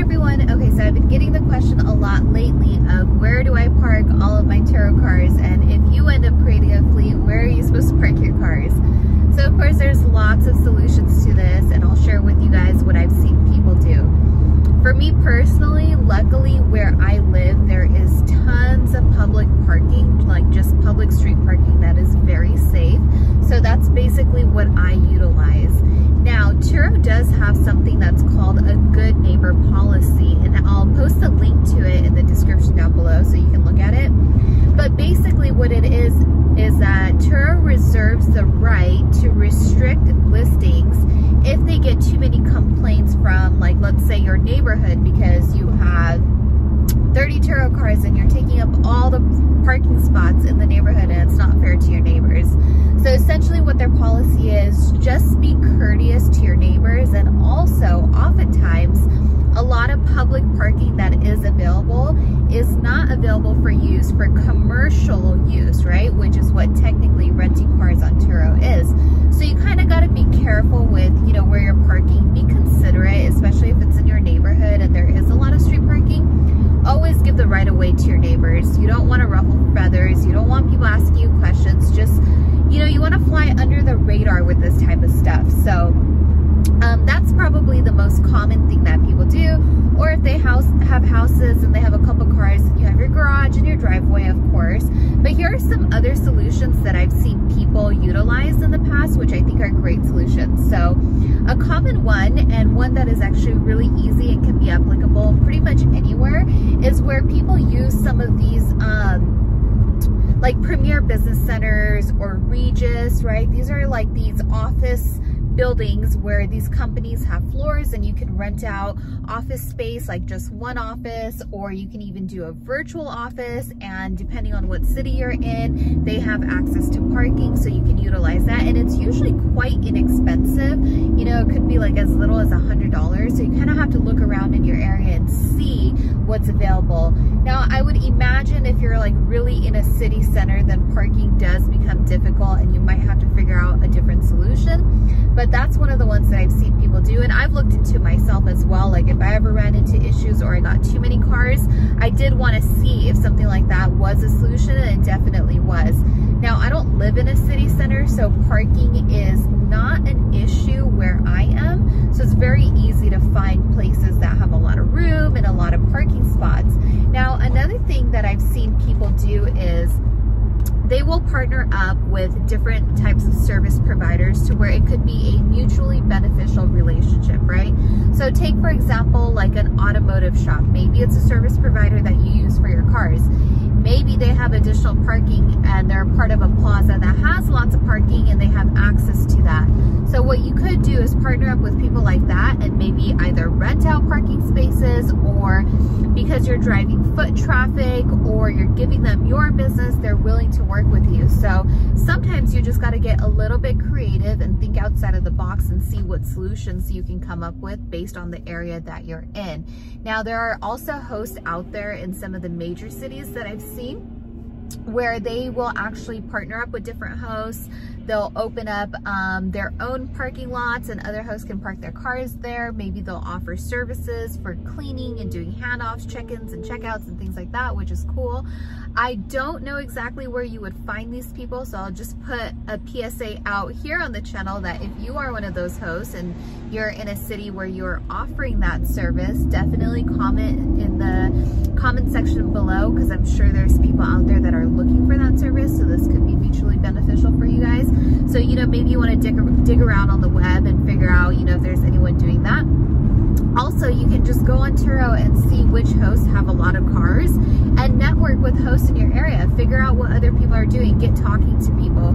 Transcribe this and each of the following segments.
everyone. Okay, so I've been getting the question a lot lately of where do I park all of my Turo cars, and if you end up creating a fleet, where are you supposed to park your cars? So of course there's lots of solutions to this, and I'll share with you guys what I've seen people do. For me personally, luckily where I live, there is tons of public parking, like just public street parking that is very safe. So that's basically what I utilize. Now, Turo does have something that's called a good neighbor policy, and I'll post a link to it in the description down below so you can look at it. But basically what it is that Turo reserves the right to restrict listings if they get too many complaints from, like, let's say your neighborhood, because you have 30 Turo cars and you're taking up all the parking spots in the neighborhood and it's not fair to your neighbors. So essentially what their policy is, just be courteous to your neighbors, and also oftentimes a lot of public parking that is available is not available for use for commercial use, right? Which is what technically renting cars on Turo is. So you kind of got to be careful with, you know, where you're parking. Be considerate, especially if it's in your neighborhood and there is a lot of street parking. Always give the right of way to your neighbors. You don't want to ruffle feathers. You don't want people asking you questions. Just, you know, you want to fly under the radar with this type of stuff. So that's probably the most common thing that people do. Or if they have houses and they have a couple cars, you have your garage and your driveway, of course. But here are some other solutions that I've seen people utilize in the past, which I think are great solutions. So a common one, and one that is actually really easy and can be applicable pretty much anywhere, is where people use some of these like Premier Business Centers or Regis, right? These are like these office buildings where these companies have floors and you can rent out office space, like just one office, or you can even do a virtual office, and depending on what city you're in, they have access to parking, so you can utilize that. And it's usually quite inexpensive. You know, it could be like as little as $100, so you kind of have to look around in your area and see what's available. Now, I would imagine if you're like really in a city center, then parking does become difficult and you might have to figure out a different solution. But that's one of the ones that I've seen people do, and I've looked into myself as well. Like if I ever ran into issues or I got too many cars, I did want to see if something like that was a solution, and it definitely was. Now, I don't live in a city center, so parking is not an issue where I am. So it's very easy to find places that have a lot of room and a lot of parking spots. Now, another thing that I've seen people do is they will partner up with different types of service providers to where it could be a mutually beneficial relationship, right? So take, for example, like an automotive shop. Maybe it's a service provider that you use for your cars. Maybe they have additional parking and they're part of a plaza that has lots of parking and they have access to that. So what you could do is partner up with people like that and maybe either rent out parking spaces, or because you're driving foot traffic or you're giving them your business, they're willing to work with you. So sometimes you just got to get a little bit creative and think outside of the box and see what solutions you can come up with based on the area that you're in. Now, there are also hosts out there in some of the major cities that I've seen where they will actually partner up with different hosts. They'll open up their own parking lots and other hosts can park their cars there. Maybe they'll offer services for cleaning and doing handoffs, check-ins and checkouts and things like that, which is cool. I don't know exactly where you would find these people, so I'll just put a PSA out here on the channel that if you are one of those hosts and you're in a city where you're offering that service, definitely comment in the comment section below, because I'm sure there's people out there that are looking for that service, so this could be mutually beneficial for you guys. So, you know, maybe you want to dig around on the web and figure out, you know, if there's anyone doing that. Also, you can just go on Turo and see which hosts have a lot of cars and network with hosts in your area. Figure out what other people are doing. Get talking to people.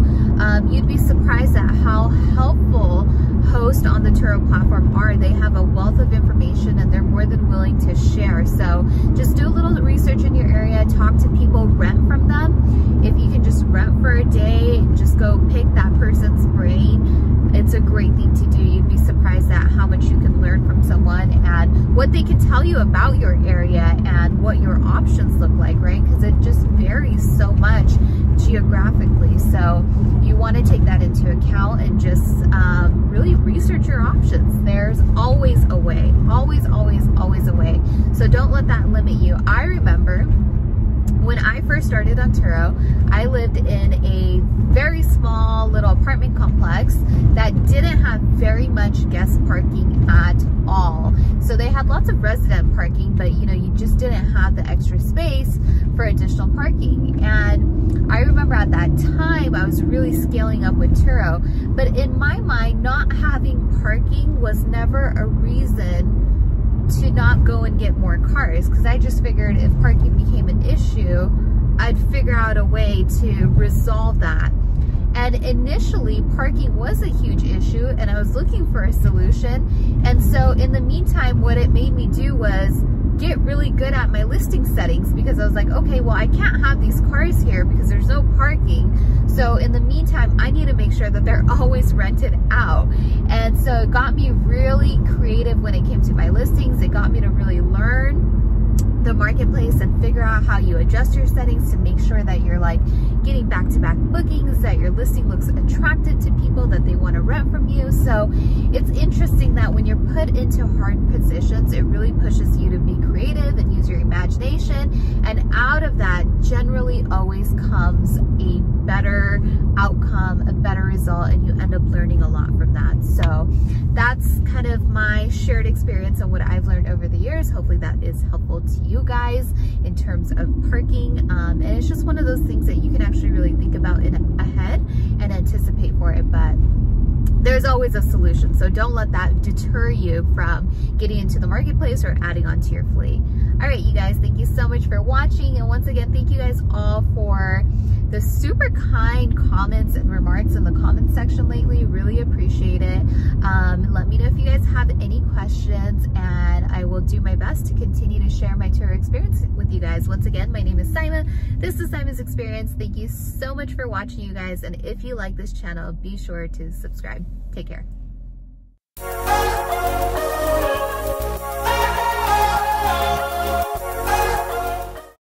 You'd be surprised at how helpful hosts on the Turo platform are. They have a wealth of information and they're more than willing to share. So just do a little research in your area, talk to people, rent from them. If you can just rent for a day and just go pick that person's brain, it's a great thing to do. You'd be surprised at how much you can learn from someone and what they can tell you about your area and what your options look like, right? Because it just varies so much geographically. So you want to take that into account and just really research your options. There's always a way, always a way. let that limit you. I remember when I first started on Turo, I lived in a very small little apartment complex that didn't have very much guest parking at all. So they had lots of resident parking, but you know, you just didn't have the extra space for additional parking. And I remember at that time, I was really scaling up with Turo, but in my mind, not having parking was never a reason to not go and get more cars, because I just figured if parking became an issue, I'd figure out a way to resolve that. And initially, parking was a huge issue, and I was looking for a solution. And so in the meantime, what it made me do was get really good at my listing settings, because I was like, okay, well, I can't have these cars here because there's no parking. So in the meantime, I need to make sure that they're always rented out. And so it got me really creative when it came to my listings. It got me to really learn the marketplace and figure out how you adjust your settings to make sure that you're like getting back-to-back bookings, that your listing looks attractive to people, that they want to rent from you. So it's interesting that when you're put into hard positions, it really pushes you to be creative and use your imagination, and out of that generally always comes a better outcome, a better result, and you end up learning a lot from that. So that's kind of my shared experience and what I've learned over the years. Hopefully that is helpful to you guys in terms of parking, and it's just one of those things that you can actually really think about ahead and anticipate for it, but there's always a solution. So don't let that deter you from getting into the marketplace or adding onto your fleet. All right, you guys, thank you so much for watching. And once again, thank you guys all for the super kind comments and remarks in the comment section lately. Really appreciate it. Let me know if you guys have any questions, and I will do my best to continue to share my Turo experience with you guys. Once again, my name is Saimah. This is Saimah's Experience. Thank you so much for watching, you guys. And if you like this channel, be sure to subscribe. Take care.